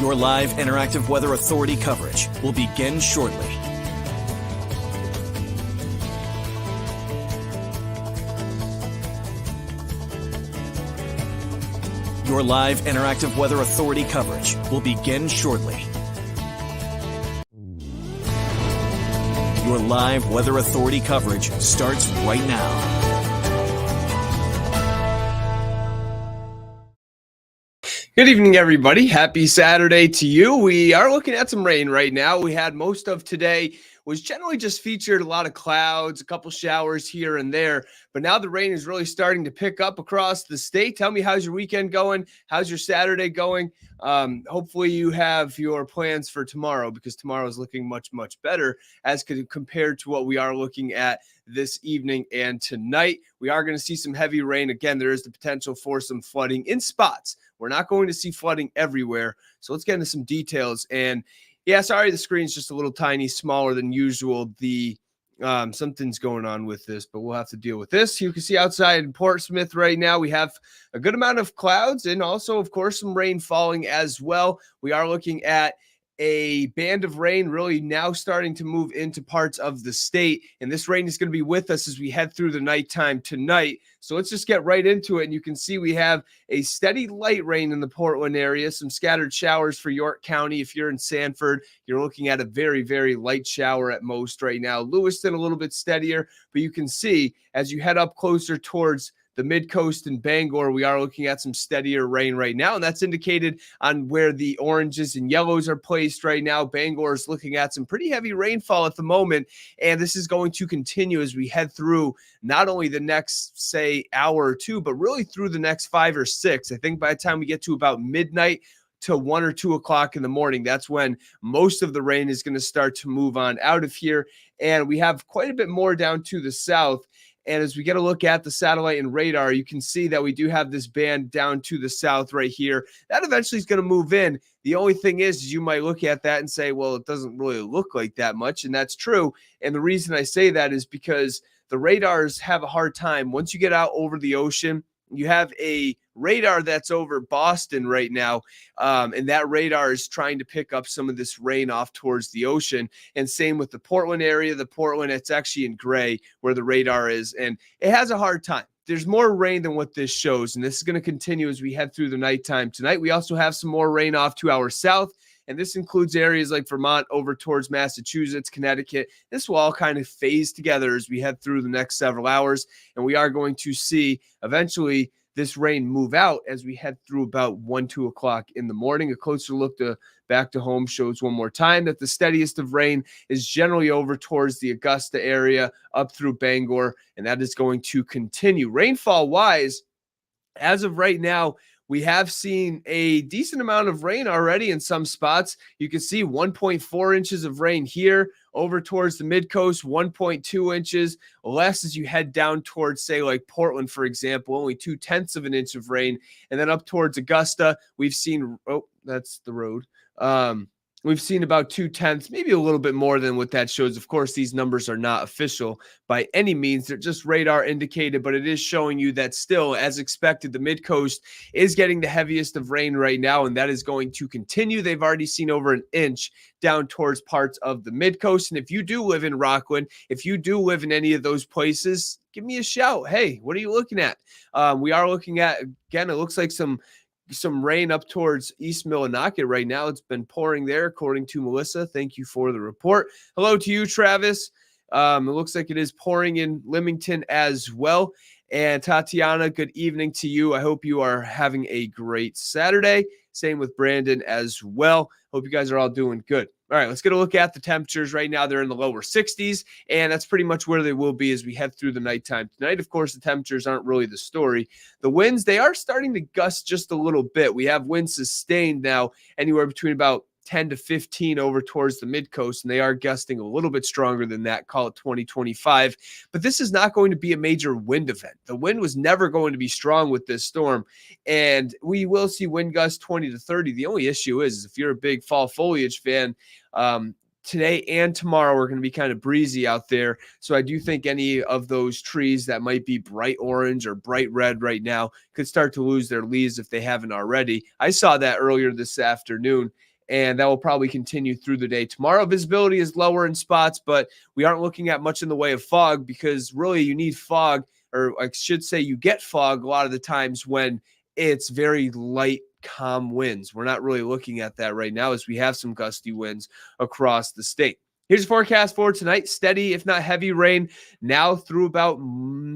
Your live interactive Weather Authority coverage will begin shortly. Your live interactive Weather Authority coverage will begin shortly. Your live Weather Authority coverage starts right now. Good evening, everybody. Happy Saturday to you. We are looking at some rain right now. We had most of today was generally just featured a lot of clouds, a couple showers here and there. But now the rain is really starting to pick up across the state. Tell me, how's your weekend going? How's your Saturday going? Hopefully you have your plans for tomorrow, because tomorrow is looking much, much better as compared to what we are looking at this evening and tonight. We are going to see some heavy rain. Again, there is the potential for some flooding in spots. We're not going to see flooding everywhere. So let's get into some details. And yeah, sorry, the screen's just a little tiny, smaller than usual. Something's going on with this, but we'll have to deal with this. You can see outside in Portsmouth right now, we have a good amount of clouds and also, of course, some rain falling as well. We are looking at a band of rain really now starting to move into parts of the state, and this rain is going to be with us as we head through the nighttime tonight. So let's just get right into it. And you can see we have a steady light rain in the Portland area, some scattered showers for York County. If you're in Sanford, you're looking at a very, very light shower at most right now. Lewiston a little bit steadier, but you can see as you head up closer towards the mid-coast and Bangor, we are looking at some steadier rain right now, and that's indicated on where the oranges and yellows are placed right now. Bangor is looking at some pretty heavy rainfall at the moment, and this is going to continue as we head through not only the next, say, hour or two, but really through the next 5 or 6. I think by the time we get to about midnight to 1 or 2 o'clock in the morning, that's when most of the rain is going to start to move on out of here, and we have quite a bit more down to the south. And as we get a look at the satellite and radar, you can see that we do have this band down to the south right here. That eventually is going to move in. The only thing is you might look at that and say, well, it doesn't really look like that much. And that's true. And the reason I say that is because the radars have a hard time. Once you get out over the ocean, you have a radar that's over Boston right now, and that radar is trying to pick up some of this rain off towards the ocean. And same with the Portland area. The Portland, it's actually in gray where the radar is, and it has a hard time. There's more rain than what this shows, and this is going to continue as we head through the nighttime tonight. We also have some more rain off to our south, and this includes areas like Vermont over towards Massachusetts, Connecticut. This will all kind of phase together as we head through the next several hours, and we are going to see eventually this rain move out as we head through about 1, 2 o'clock in the morning. A closer look back to home shows one more time that the steadiest of rain is generally over towards the Augusta area up through Bangor, and that is going to continue. Rainfall-wise, as of right now, we have seen a decent amount of rain already in some spots. You can see 1.4 inches of rain here over towards the mid-coast, 1.2 inches. Less as you head down towards, say, like Portland, for example, only 0.2 of an inch of rain. And then up towards Augusta, we've seen, oh, that's the road. We've seen about 0.2, maybe a little bit more than what that shows. Of course, these numbers are not official by any means. They're just radar indicated, but it is showing you that still, as expected, the mid-coast is getting the heaviest of rain right now, and that is going to continue. They've already seen over 1 inch down towards parts of the mid-coast. And if you do live in Rockland, if you do live in any of those places, give me a shout. Hey, what are you looking at? We are looking at, again, it looks like some rain up towards East Millinocket right now. It's been pouring there, according to Melissa. Thank you for the report. Hello to you, Travis. It looks like it is pouring in Leamington as well. And Tatiana, good evening to you. I hope you are having a great Saturday. Same with Brandon as well. Hope you guys are all doing good. All right, let's get a look at the temperatures right now. They're in the lower 60s, and that's pretty much where they will be as we head through the nighttime tonight. Of course, the temperatures aren't really the story. The winds, they are starting to gust just a little bit. We have winds sustained now anywhere between about 10 to 15 over towards the mid-coast, and they are gusting a little bit stronger than that, call it 20, 25. But this is not going to be a major wind event. The wind was never going to be strong with this storm, and we will see wind gusts 20 to 30. The only issue is if you're a big fall foliage fan, today and tomorrow are going to be kind of breezy out there. So I do think any of those trees that might be bright orange or bright red right now could start to lose their leaves if they haven't already. I saw that earlier this afternoon. and that will probably continue through the day tomorrow. Visibility is lower in spots, but we aren't looking at much in the way of fog, because really you need fog, or I should say you get fog a lot of the times when it's very light, calm winds. We're not really looking at that right now, as we have some gusty winds across the state. Here's the forecast for tonight. Steady, if not heavy rain, now through about,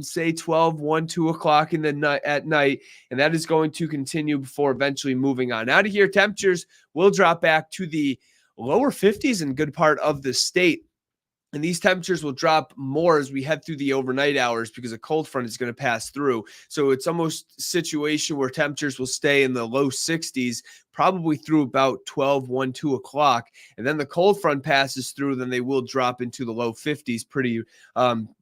say, 12, 1, 2 o'clock in the night at night. And that is going to continue before eventually moving on out of here. Temperatures will drop back to the lower 50s in good part of the state. And these temperatures will drop more as we head through the overnight hours, because a cold front is going to pass through. So it's almost a situation where temperatures will stay in the low 60s, probably through about 12, 1, 2 o'clock. And then the cold front passes through, then they will drop into the low 50s pretty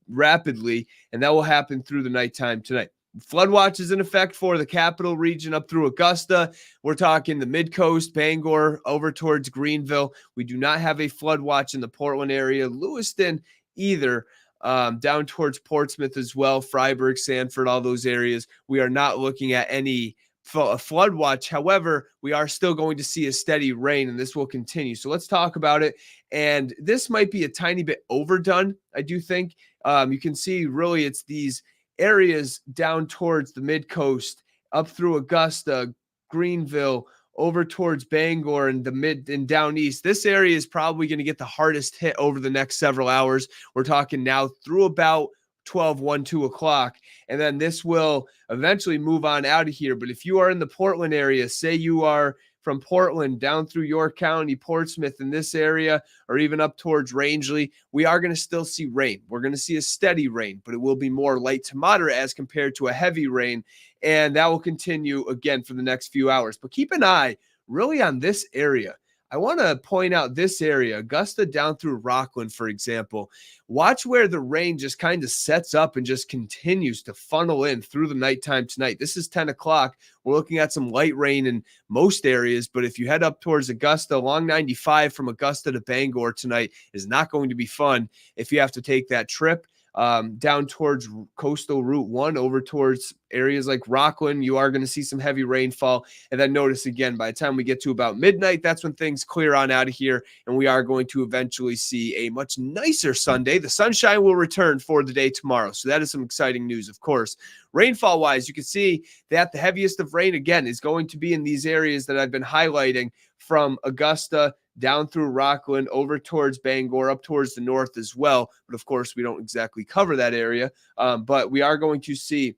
rapidly. And that will happen through the nighttime tonight. Flood watch is in effect for the capital region up through Augusta. We're talking the mid-coast, Bangor, over towards Greenville. We do not have a flood watch in the Portland area, Lewiston either, down towards Portsmouth as well, Freiburg, Sanford, all those areas. We are not looking at any flood watch. However, we are still going to see a steady rain, and this will continue. So let's talk about it. And this might be a tiny bit overdone, I do think. You can see really it's these areas down towards the mid-coast, up through Augusta, Greenville, over towards Bangor and the mid and down east. This area is probably going to get the hardest hit over the next several hours. We're talking now through about 12, 1, 2 o'clock. And then this will eventually move on out of here. But if you are in the Portland area, say you are from Portland down through York County, Portsmouth in this area, or even up towards Rangeley, we are going to still see rain. We're going to see a steady rain, but it will be more light to moderate as compared to a heavy rain. And that will continue again for the next few hours. But keep an eye really on this area. I want to point out this area, Augusta down through Rockland, for example. Watch where the rain just kind of sets up and just continues to funnel in through the nighttime tonight. This is 10 o'clock. We're looking at some light rain in most areas, but if you head up towards Augusta, along 95 from Augusta to Bangor tonight is not going to be fun if you have to take that trip. Down towards coastal Route 1 over towards areas like Rockland, you are going to see some heavy rainfall. And then notice again, by the time we get to about midnight, that's when things clear on out of here. And we are going to eventually see a much nicer Sunday. The sunshine will return for the day tomorrow. So that is some exciting news, of course. Rainfall wise, you can see that the heaviest of rain again is going to be in these areas that I've been highlighting, from Augusta down through Rockland, over towards Bangor, up towards the north as well. But of course, we don't exactly cover that area. But we are going to see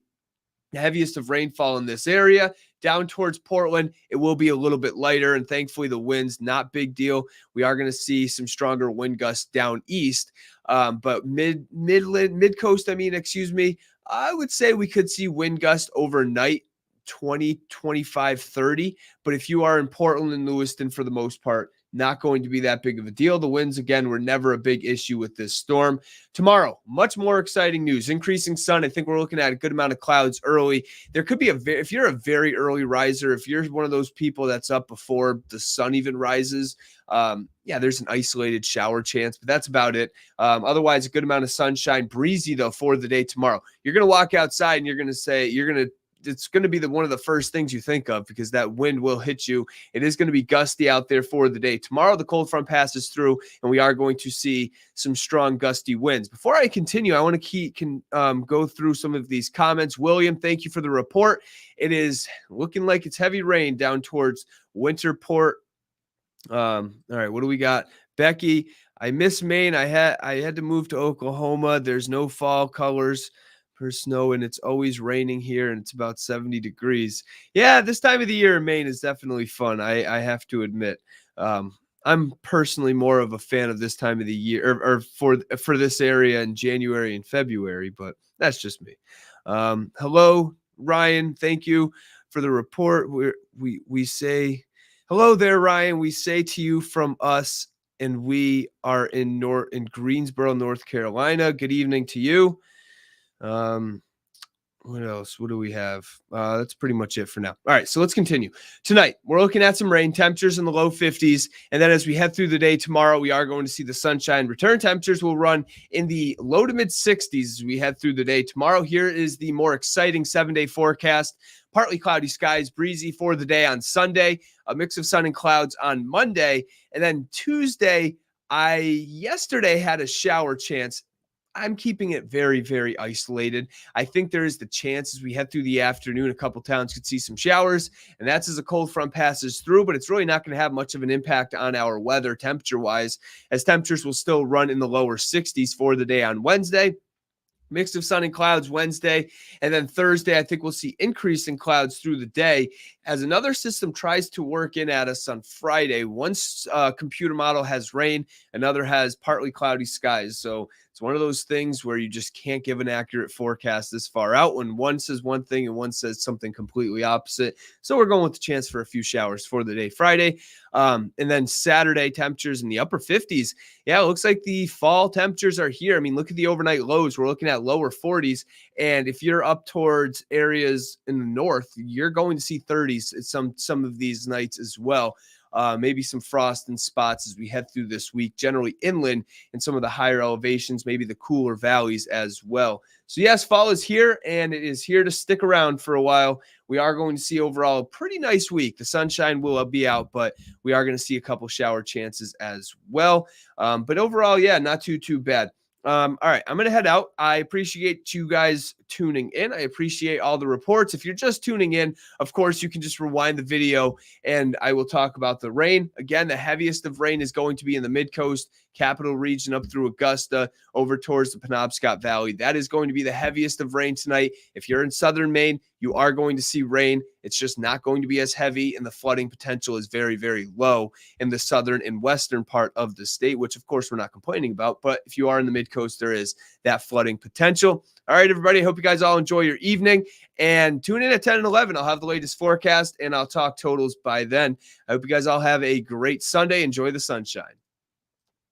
the heaviest of rainfall in this area. Down towards Portland, it will be a little bit lighter, and thankfully the winds, not big deal. We are going to see some stronger wind gusts down east. But mid-coast, I would say we could see wind gusts overnight, 20, 25, 30. But if you are in Portland and Lewiston, for the most part, not going to be that big of a deal. The winds, again, were never a big issue with this storm. Tomorrow, much more exciting news. Increasing sun. I think we're looking at a good amount of clouds early. There could be if you're a very early riser, if you're one of those people that's up before the sun even rises, there's an isolated shower chance, but that's about it. Otherwise, a good amount of sunshine. Breezy, though, for the day tomorrow. You're going to walk outside and it's going to be one of the first things you think of, because that wind will hit you. It is going to be gusty out there for the day. Tomorrow, the cold front passes through, and we are going to see some strong gusty winds. Before I continue, I want to go through some of these comments. William, thank you for the report. It is looking like it's heavy rain down towards Winterport. All right, what do we got? Becky, I miss Maine. I had to move to Oklahoma. There's no fall colors for snow, and it's always raining here, and it's about 70 degrees. Yeah, this time of the year in Maine is definitely fun. I have to admit. I'm personally more of a fan of this time of the year, or for this area in January and February, but that's just me. Hello, Ryan. Thank you for the report. We say hello there, Ryan. We say to you from us, and we are in Greensboro, North Carolina. Good evening to you. What else? What do we have? That's pretty much it for now. All right, so let's continue. Tonight, we're looking at some rain, temperatures in the low 50s. And then as we head through the day tomorrow, we are going to see the sunshine return. Temperatures will run in the low to mid 60s as we head through the day tomorrow. Here is the more exciting 7-day forecast. partly cloudy skies, breezy for the day on Sunday, a mix of sun and clouds on Monday. And then Tuesday, yesterday had a shower chance. I'm keeping it very, very isolated. I think there is the chance as we head through the afternoon, a couple towns could see some showers, and that's as a cold front passes through, but it's really not going to have much of an impact on our weather temperature-wise, as temperatures will still run in the lower 60s for the day on Wednesday. Mix of sun and clouds Wednesday. And then Thursday, I think we'll see increase in clouds through the day as another system tries to work in at us on Friday. One computer model has rain, another has partly cloudy skies. So it's one of those things where you just can't give an accurate forecast this far out when one says one thing and one says something completely opposite. So we're going with the chance for a few showers for the day Friday. And then Saturday, temperatures in the upper 50s. Yeah, it looks like the fall temperatures are here. I mean, look at the overnight lows. We're looking at lower 40s. And if you're up towards areas in the north, you're going to see 30s at some of these nights as well. Maybe some frost in spots as we head through this week, generally inland in some of the higher elevations, maybe the cooler valleys as well. So yes, fall is here, and it is here to stick around for a while. We are going to see overall a pretty nice week. The sunshine will be out, but we are going to see a couple shower chances as well. But overall, yeah, not too bad. All right, I'm going to head out. I appreciate you guys tuning in. I appreciate all the reports. If you're just tuning in, of course, you can just rewind the video and I will talk about the rain. Again, the heaviest of rain is going to be in the mid-coast, capital region up through Augusta, over towards the Penobscot Valley. That is going to be the heaviest of rain tonight. If you're in southern Maine, you are going to see rain. It's just not going to be as heavy, and the flooding potential is very, very low in the southern and western part of the state, which, of course, we're not complaining about. But if you are in the mid-coast, there is that flooding potential. All right, everybody, I hope you guys all enjoy your evening. And tune in at 10 and 11. I'll have the latest forecast, and I'll talk totals by then. I hope you guys all have a great Sunday. Enjoy the sunshine.